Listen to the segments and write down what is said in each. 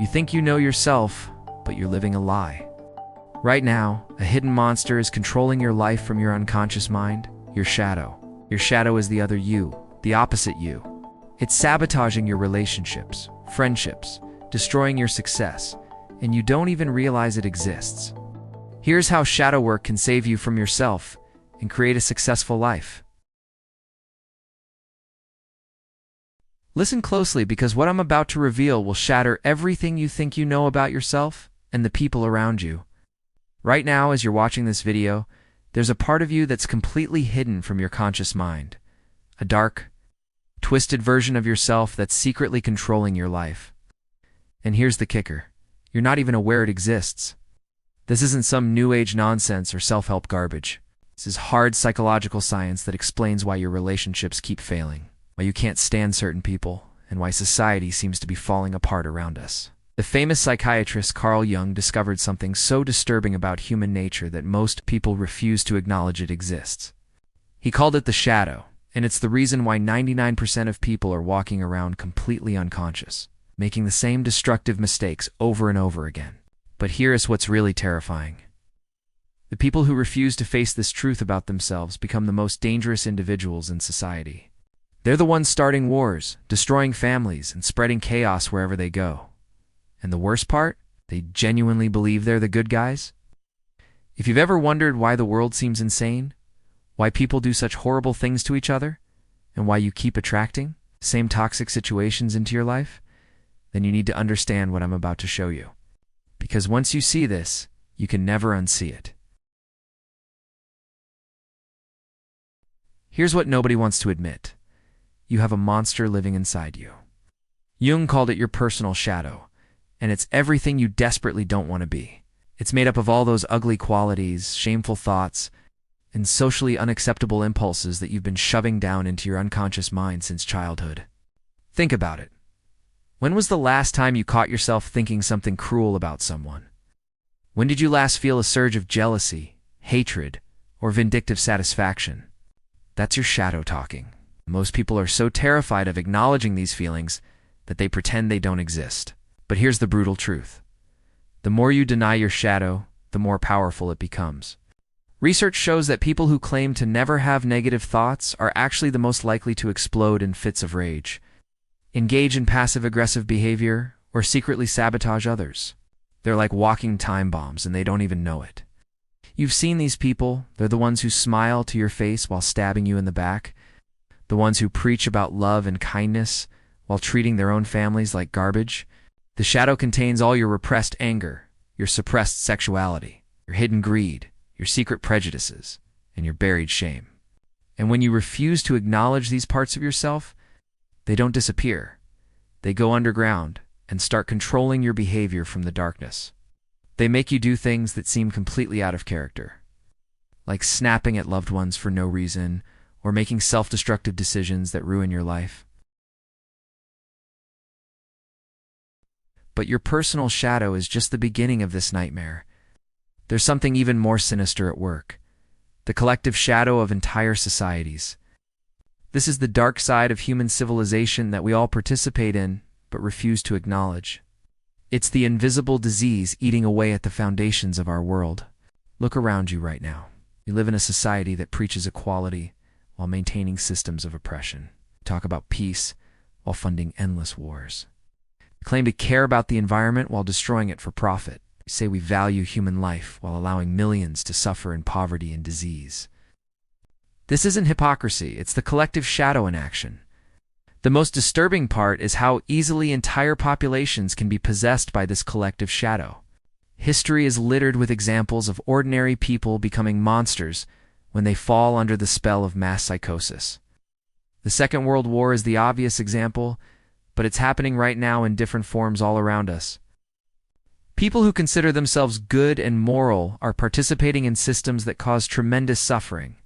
You think you know yourself, but you're living a lie. Right now, a hidden monster is controlling your life from your unconscious mind, your shadow. Your shadow is the other you, the opposite you. It's sabotaging your relationships, friendships, destroying your success, and you don't even realize it exists. Here's how shadow work can save you from yourself and create a successful life. Listen closely, because what I'm about to reveal will shatter everything you think you know about yourself and the people around you. Right now, as you're watching this video, there's a part of you that's completely hidden from your conscious mind. A dark, twisted version of yourself that's secretly controlling your life. And here's the kicker. You're not even aware it exists. This isn't some new age nonsense or self-help garbage. This is hard psychological science that explains why your relationships keep failing, why you can't stand certain people, and why society seems to be falling apart around us. The famous psychiatrist Carl Jung discovered something so disturbing about human nature that most people refuse to acknowledge it exists. He called it the shadow, and it's the reason why 99% of people are walking around completely unconscious, making the same destructive mistakes over and over again. But here is what's really terrifying. The people who refuse to face this truth about themselves become the most dangerous individuals in society. They're the ones starting wars, destroying families, and spreading chaos wherever they go. And the worst part? They genuinely believe they're the good guys. If you've ever wondered why the world seems insane, why people do such horrible things to each other, and why you keep attracting the same toxic situations into your life, then you need to understand what I'm about to show you. Because once you see this, you can never unsee it. Here's what nobody wants to admit. You have a monster living inside you. Jung called it your personal shadow, and it's everything you desperately don't want to be. It's made up of all those ugly qualities, shameful thoughts, and socially unacceptable impulses that you've been shoving down into your unconscious mind since childhood. Think about it. When was the last time you caught yourself thinking something cruel about someone? When did you last feel a surge of jealousy, hatred, or vindictive satisfaction? That's your shadow talking. Most people are so terrified of acknowledging these feelings that they pretend they don't exist. But here's the brutal truth. The more you deny your shadow, the more powerful it becomes. Research shows that people who claim to never have negative thoughts are actually the most likely to explode in fits of rage, engage in passive-aggressive behavior, or secretly sabotage others. They're like walking time bombs, and they don't even know it. You've seen these people. They're the ones who smile to your face while stabbing you in the back, the ones who preach about love and kindness while treating their own families like garbage. The shadow contains all your repressed anger, your suppressed sexuality, your hidden greed, your secret prejudices, and your buried shame. And when you refuse to acknowledge these parts of yourself, they don't disappear. They go underground and start controlling your behavior from the darkness. They make you do things that seem completely out of character, like snapping at loved ones for no reason, or making self-destructive decisions that ruin your life. But your personal shadow is just the beginning of this nightmare. There's something even more sinister at work. The collective shadow of entire societies. This is the dark side of human civilization that we all participate in, but refuse to acknowledge. It's the invisible disease eating away at the foundations of our world. Look around you right now. You live in a society that preaches equality while maintaining systems of oppression. Talk about peace while funding endless wars. Claim to care about the environment while destroying it for profit. We say we value human life while allowing millions to suffer in poverty and disease. This isn't hypocrisy, it's the collective shadow in action. The most disturbing part is how easily entire populations can be possessed by this collective shadow. History is littered with examples of ordinary people becoming monsters when they fall under the spell of mass psychosis. The Second World War is the obvious example, but it's happening right now in different forms all around us. People who consider themselves good and moral are participating in systems that cause tremendous suffering,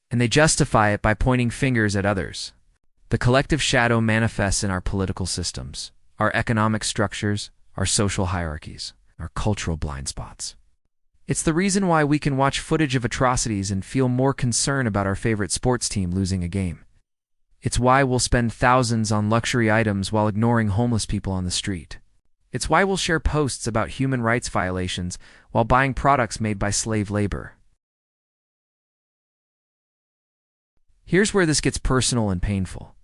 and they justify it by pointing fingers at others. The collective shadow manifests in our political systems, our economic structures, our social hierarchies, our cultural blind spots. It's the reason why we can watch footage of atrocities and feel more concern about our favorite sports team losing a game. It's why we'll spend thousands on luxury items while ignoring homeless people on the street. It's why we'll share posts about human rights violations while buying products made by slave labor. Here's where this gets personal and painful.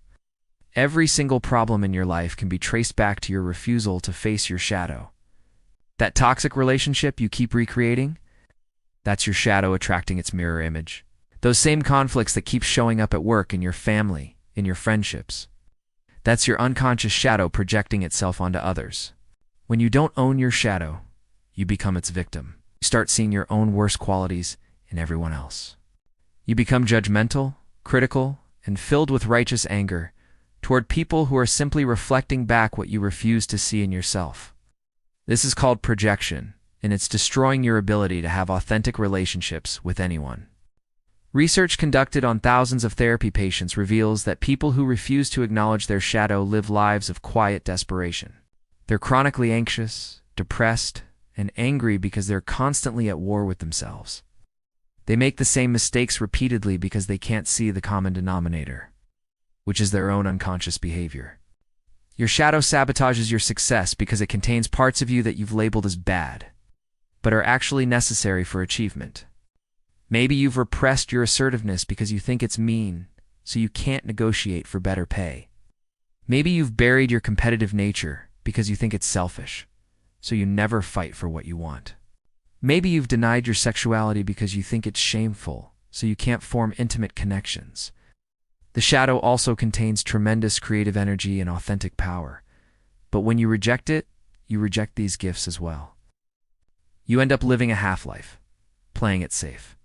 Every single problem in your life can be traced back to your refusal to face your shadow. That toxic relationship you keep recreating? That's your shadow attracting its mirror image. Those same conflicts that keep showing up at work, in your family, in your friendships. That's your unconscious shadow projecting itself onto others. When you don't own your shadow, you become its victim. You start seeing your own worst qualities in everyone else. You become judgmental, critical, and filled with righteous anger toward people who are simply reflecting back what you refuse to see in yourself. This is called projection, and it's destroying your ability to have authentic relationships with anyone. Research conducted on thousands of therapy patients reveals that people who refuse to acknowledge their shadow live lives of quiet desperation. They're chronically anxious, depressed, and angry because they're constantly at war with themselves. They make the same mistakes repeatedly because they can't see the common denominator, which is their own unconscious behavior. Your shadow sabotages your success because it contains parts of you that you've labeled as bad, but are actually necessary for achievement. Maybe you've repressed your assertiveness because you think it's mean, so you can't negotiate for better pay. Maybe you've buried your competitive nature because you think it's selfish, so you never fight for what you want. Maybe you've denied your sexuality because you think it's shameful, so you can't form intimate connections. The shadow also contains tremendous creative energy and authentic power, but when you reject it, you reject these gifts as well. You end up living a half-life, playing it safe,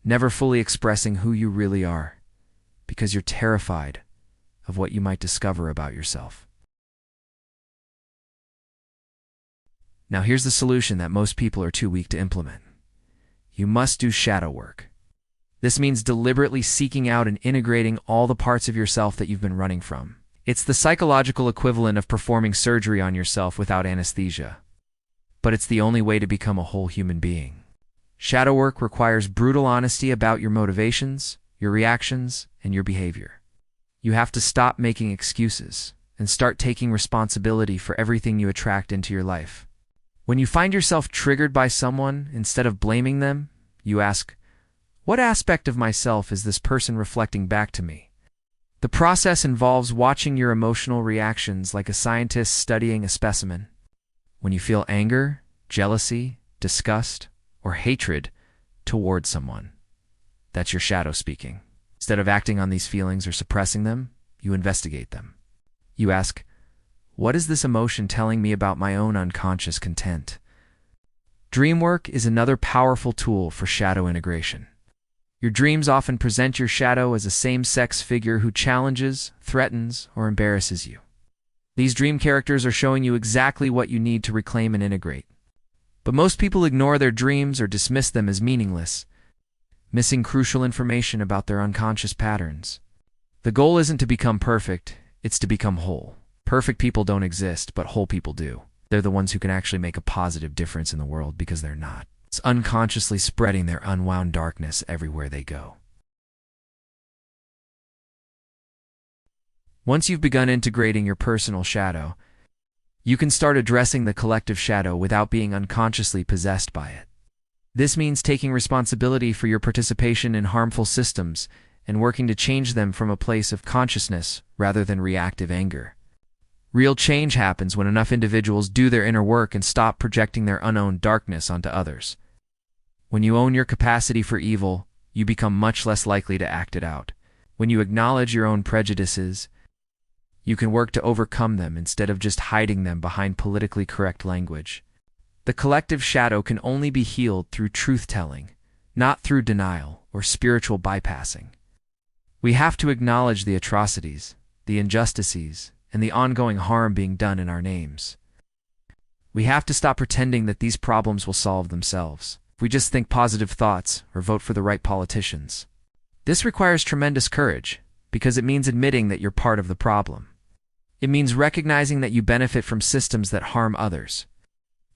never fully expressing who you really are, because you're terrified of what you might discover about yourself. Now here's the solution that most people are too weak to implement. You must do shadow work. This means deliberately seeking out and integrating all the parts of yourself that you've been running from. It's the psychological equivalent of performing surgery on yourself without anesthesia. But it's the only way to become a whole human being. Shadow work requires brutal honesty about your motivations, your reactions, and your behavior. You have to stop making excuses and start taking responsibility for everything you attract into your life. When you find yourself triggered by someone, instead of blaming them, you ask, what aspect of myself is this person reflecting back to me? The process involves watching your emotional reactions like a scientist studying a specimen. When you feel anger, jealousy, disgust, or hatred toward someone, that's your shadow speaking. Instead of acting on these feelings or suppressing them, you investigate them. You ask, what is this emotion telling me about my own unconscious content? Dream work is another powerful tool for shadow integration. Your dreams often present your shadow as a same-sex figure who challenges, threatens, or embarrasses you. These dream characters are showing you exactly what you need to reclaim and integrate. But most people ignore their dreams or dismiss them as meaningless, missing crucial information about their unconscious patterns. The goal isn't to become perfect, it's to become whole. Perfect people don't exist, but whole people do. They're the ones who can actually make a positive difference in the world because they're not. It's unconsciously spreading their unwound darkness everywhere they go. Once you've begun integrating your personal shadow, you can start addressing the collective shadow without being unconsciously possessed by it. This means taking responsibility for your participation in harmful systems and working to change them from a place of consciousness rather than reactive anger. Real change happens when enough individuals do their inner work and stop projecting their unowned darkness onto others. When you own your capacity for evil, you become much less likely to act it out. When you acknowledge your own prejudices, you can work to overcome them instead of just hiding them behind politically correct language. The collective shadow can only be healed through truth-telling, not through denial or spiritual bypassing. We have to acknowledge the atrocities, the injustices, and the ongoing harm being done in our names. We have to stop pretending that these problems will solve themselves if we just think positive thoughts or vote for the right politicians. This requires tremendous courage because it means admitting that you're part of the problem. It means recognizing that you benefit from systems that harm others.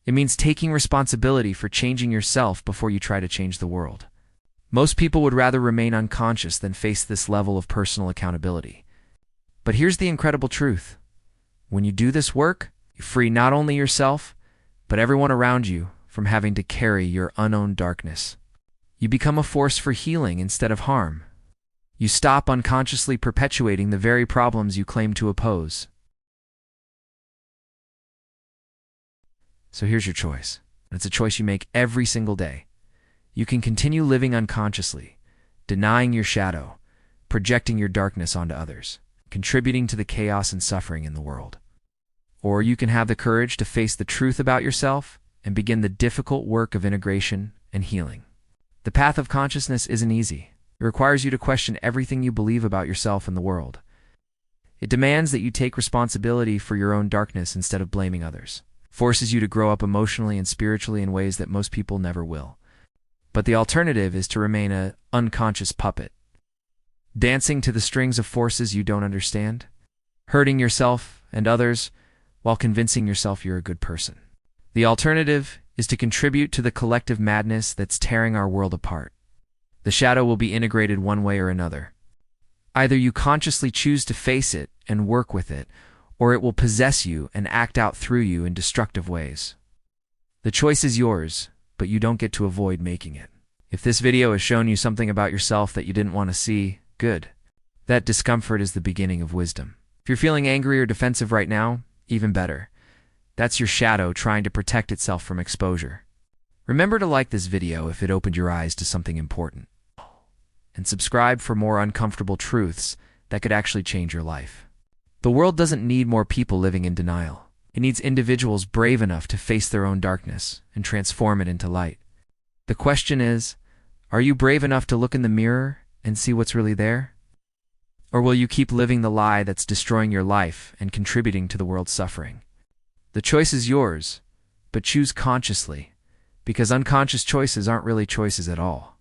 It means taking responsibility for changing yourself before you try to change the world. Most people would rather remain unconscious than face this level of personal accountability. But here's the incredible truth. When you do this work, You free not only yourself, but everyone around you from having to carry your unowned darkness. You become a force for healing instead of harm. You stop unconsciously perpetuating the very problems you claim to oppose. So here's your choice. And it's a choice you make every single day. You can continue living unconsciously, denying your shadow, projecting your darkness onto others, contributing to the chaos and suffering in the world. Or you can have the courage to face the truth about yourself and begin the difficult work of integration and healing. The path of consciousness isn't easy. It requires you to question everything you believe about yourself and the world. It demands that you take responsibility for your own darkness instead of blaming others. Forces you to grow up emotionally and spiritually in ways that most people never will. But the alternative is to remain an unconscious puppet, dancing to the strings of forces you don't understand, hurting yourself and others while convincing yourself you're a good person. The alternative is to contribute to the collective madness that's tearing our world apart. The shadow will be integrated one way or another. Either you consciously choose to face it and work with it, or it will possess you and act out through you in destructive ways. The choice is yours, but you don't get to avoid making it. If this video has shown you something about yourself that you didn't want to see, good. That discomfort is the beginning of wisdom. If you're feeling angry or defensive right now, even better. That's your shadow trying to protect itself from exposure. Remember to like this video if it opened your eyes to something important. And subscribe for more uncomfortable truths that could actually change your life. The world doesn't need more people living in denial. It needs individuals brave enough to face their own darkness and transform it into light. The question is, are you brave enough to look in the mirror and see what's really there? Or will you keep living the lie that's destroying your life and contributing to the world's suffering? The choice is yours, but choose consciously, because unconscious choices aren't really choices at all.